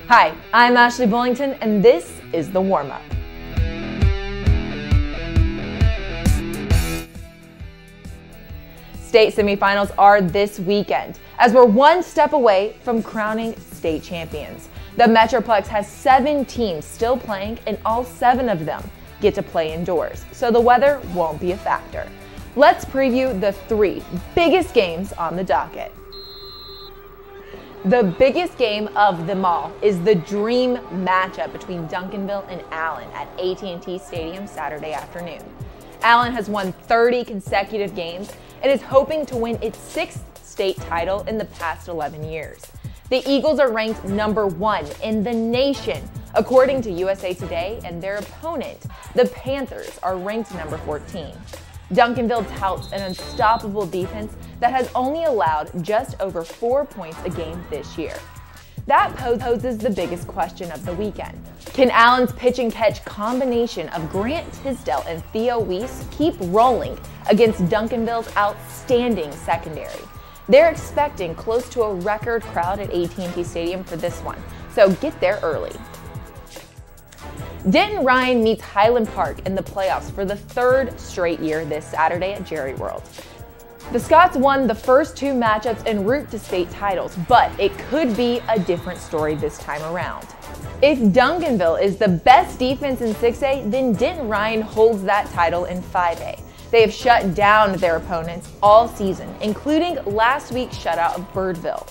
Hi, I'm Ashley Bullington, and this is the Warmup. State semifinals are this weekend, as we're one step away from crowning state champions. The Metroplex has 7 teams still playing, and all 7 of them get to play indoors, so the weather won't be a factor. Let's preview the 3 biggest games on the docket. The biggest game of them all is the dream matchup between Duncanville and Allen at AT&T Stadium Saturday afternoon. Allen has won 30 consecutive games and is hoping to win its 6th state title in the past 11 years. The Eagles are ranked #1 in the nation, according to USA Today, and their opponent, the Panthers, are ranked #14. Duncanville touts an unstoppable defense that has only allowed just over 4 points a game this year. That poses the biggest question of the weekend. Can Allen's pitch and catch combination of Grant Tisdale and Theo Weiss keep rolling against Duncanville's outstanding secondary? They're expecting close to a record crowd at AT&T Stadium for this one, so get there early. Denton Ryan meets Highland Park in the playoffs for the 3rd straight year this Saturday at Jerry World. The Scots won the first 2 matchups en route to state titles, but it could be a different story this time around. If Duncanville is the best defense in 6A, then Denton Ryan holds that title in 5A. They have shut down their opponents all season, including last week's shutout of Birdville.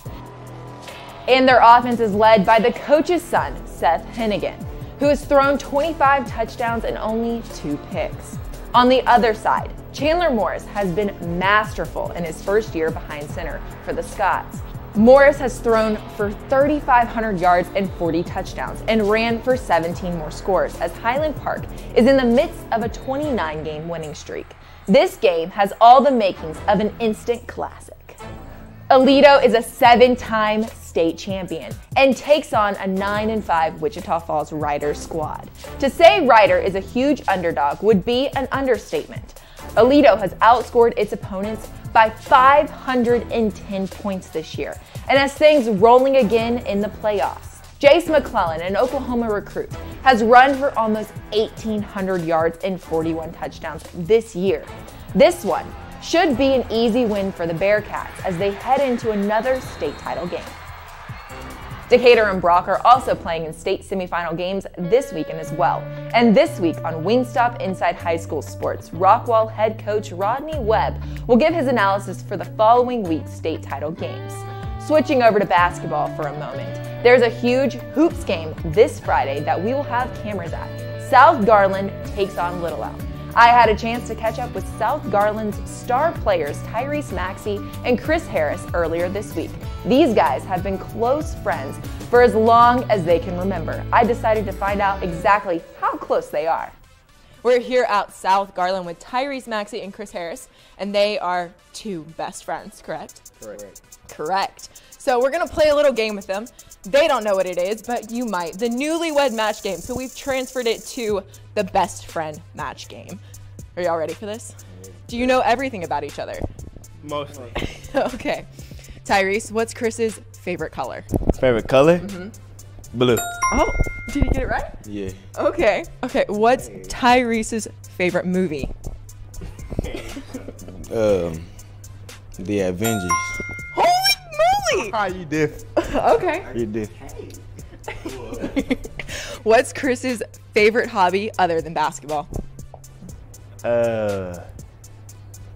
And their offense is led by the coach's son, Seth Hennigan, who has thrown 25 touchdowns and only 2 picks. On the other side, Chandler Morris has been masterful in his first year behind center for the Scots. Morris has thrown for 3,500 yards and 40 touchdowns and ran for 17 more scores as Highland Park is in the midst of a 29-game winning streak. This game has all the makings of an instant classic. Aledo is a 7-time state champion and takes on a 9-5 Wichita Falls Rider squad. To say Rider is a huge underdog would be an understatement. Aledo has outscored its opponents by 510 points this year and has things rolling again in the playoffs. Jace McClellan, an Oklahoma recruit, has run for almost 1,800 yards and 41 touchdowns this year. This one should be an easy win for the Bearcats as they head into another state title game. Decatur and Brock are also playing in state semifinal games this weekend as well. And this week on Wingstop Inside High School Sports, Rockwall head coach Rodney Webb will give his analysis for the following week's state title games. Switching over to basketball for a moment, there's a huge hoops game this Friday that we will have cameras at. South Garland takes on Little Elm. I had a chance to catch up with South Garland's star players Tyrese, Maxey, and Chris Harris earlier this week. These guys have been close friends for as long as they can remember. I decided to find out exactly how close they are. We're here at South Garland with Tyrese, Maxey, and Chris Harris, and they are 2 best friends, correct? Correct. Correct. So we're going to play a little game with them. They don't know what it is, but you might. The newlywed match game. So we've transferred it to the best friend match game. Are y'all ready for this? Do you know everything about each other? Mostly. Okay. Tyrese, what's Chris's favorite color? Favorite color? Blue. Oh, did you get it right? Yeah. Okay. Okay, what's Tyrese's favorite movie? The Avengers. Holy moly! How you diff? Okay. You diff. What's Chris's favorite hobby other than basketball?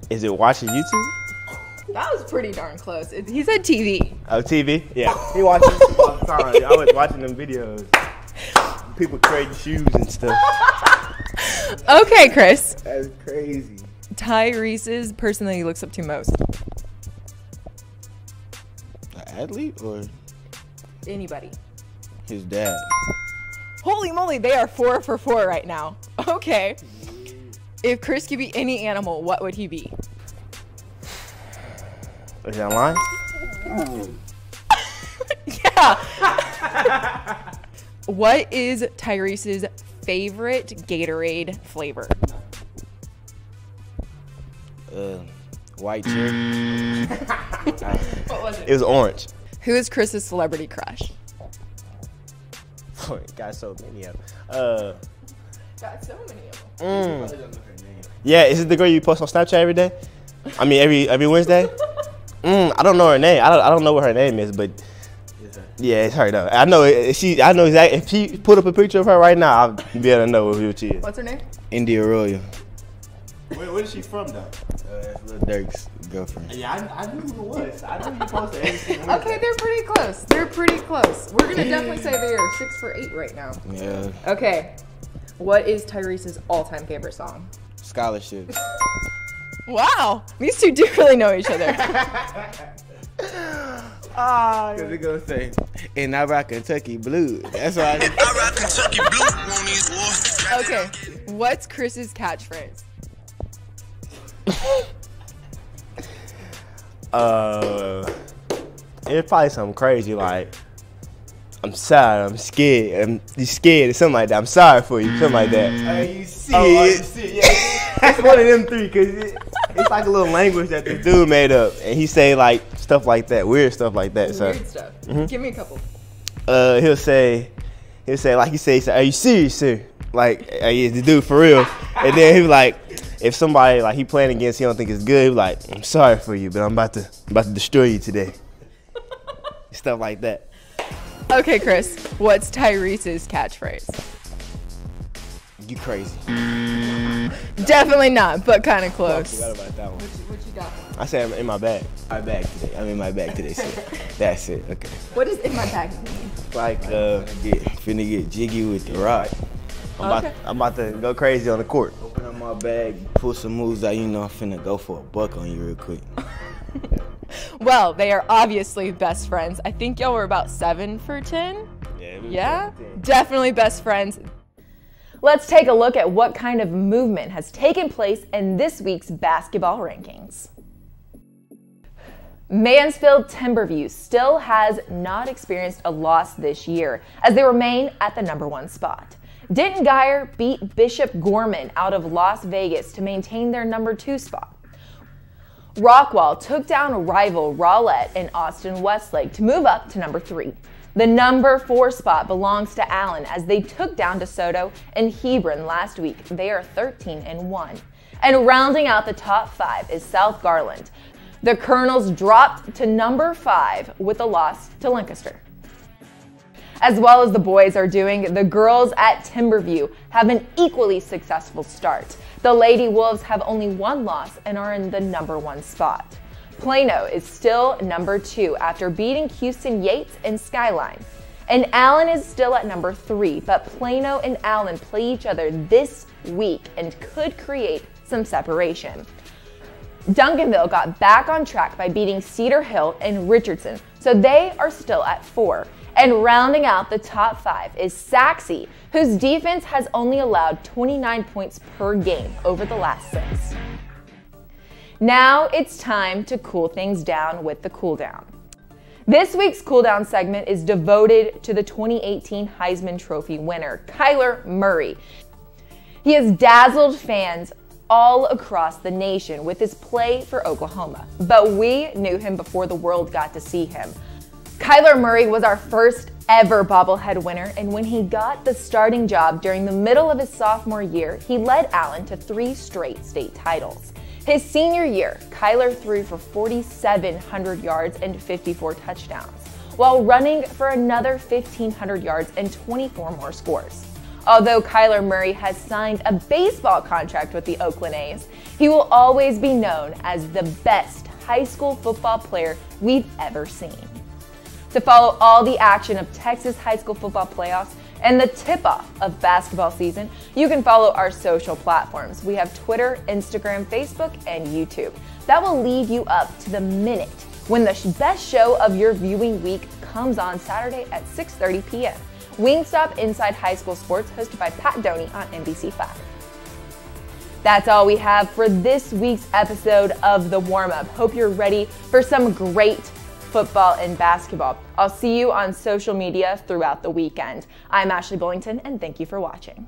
Is it watching YouTube? That was pretty darn close. He said TV. Oh, TV? Yeah. He watches all the time. I was watching them videos. People trading shoes and stuff. Okay, Chris. That's crazy. Tyrese's person that he looks up to most. An athlete or Anybody. his dad? Holy moly, they are 4 for 4 right now. Okay. If Chris could be any animal, what would he be? Is that line? Yeah. What is Tyrese's favorite Gatorade flavor? White cherry. What was it? It was orange. Who is Chris's celebrity crush? Got so many of them. Got so many of them. Yeah, is it the girl you post on Snapchat every day? I mean, every Wednesday? I don't know her name. I don't know what her name is, but yeah, it's her though. I know exactly. If she put up a picture of her right now, I'll be able to know who she is. What's her name? India Royal. Where is she from though? That's Lil Durk's girlfriend. Yeah, I knew who it was. I knew you posted everything. Okay, they're pretty close. They're pretty close. We're gonna definitely say they are 6 for 8 right now. Yeah. Okay, what is Tyrese's all-time favorite song? Scholarship. Wow, these two do really know each other. Cause they're gonna say, and I rock Kentucky Blue. That's why I rock Kentucky Blue on these walls. Okay, what's Chris's catchphrase? It's probably something crazy like, I'm sorry, I'm scared, you scared or something like that. I'm sorry for you, something like that. You see it. Yeah. It's one of them three, cause it's like a little language that the dude made up, and he say like stuff like that, weird stuff like that. Weird stuff. Give me a couple. He'll say like he say, are you serious, sir? Like, is the dude for real? And then he be like, if somebody like he playing against, he don't think it's good, he be like, I'm sorry for you, but I'm about to destroy you today. Stuff like that. Okay, Chris, what's Tyrese's catchphrase? You crazy. Definitely not, but kind of close. I forgot about that one. What you got? I said I'm in my bag. I'm in my bag today. So that's it. Okay. What does in my bag mean? Like finna get jiggy with the rock. I'm about to go crazy on the court. Open up my bag, pull some moves out. You know, I'm finna go for a buck on you real quick. Well, they are obviously best friends. I think y'all were about 7 for 10. Yeah? Definitely best friends. Let's take a look at what kind of movement has taken place in this week's basketball rankings. Mansfield Timberview still has not experienced a loss this year, as they remain at the #1 spot. Denton Geyer beat Bishop Gorman out of Las Vegas to maintain their #2 spot. Rockwall took down rival Rowlett and Austin Westlake to move up to #3. The #4 spot belongs to Allen as they took down DeSoto and Hebron last week. They are 13-1. And rounding out the top 5 is South Garland. The Colonels dropped to #5 with a loss to Lancaster. As well as the boys are doing, the girls at Timberview have an equally successful start. The Lady Wolves have only 1 loss and are in the #1 spot. Plano is still #2 after beating Houston Yates and Skyline. And Allen is still at #3, but Plano and Allen play each other this week and could create some separation. Duncanville got back on track by beating Cedar Hill and Richardson, so they are still at 4. And rounding out the top 5 is Saxe, whose defense has only allowed 29 points per game over the last 6. Now it's time to cool things down with the cool down. This week's cool down segment is devoted to the 2018 Heisman Trophy winner, Kyler Murray. He has dazzled fans all across the nation with his play for Oklahoma, but we knew him before the world got to see him. Kyler Murray was our first ever bobblehead winner, and when he got the starting job during the middle of his sophomore year, he led Allen to 3 straight state titles. His senior year, Kyler threw for 4,700 yards and 54 touchdowns, while running for another 1,500 yards and 24 more scores. Although Kyler Murray has signed a baseball contract with the Oakland A's, he will always be known as the best high school football player we've ever seen. To follow all the action of Texas high school football playoffs and the tip-off of basketball season, you can follow our social platforms. We have Twitter, Instagram, Facebook, and YouTube. That will lead you up to the minute when the best show of your viewing week comes on Saturday at 6:30 p.m. Wingstop Inside High School Sports, hosted by Pat Doney on NBC5. That's all we have for this week's episode of The Warmup. Hope you're ready for some great football and basketball. I'll see you on social media throughout the weekend. I'm Ashley Bullington, and thank you for watching.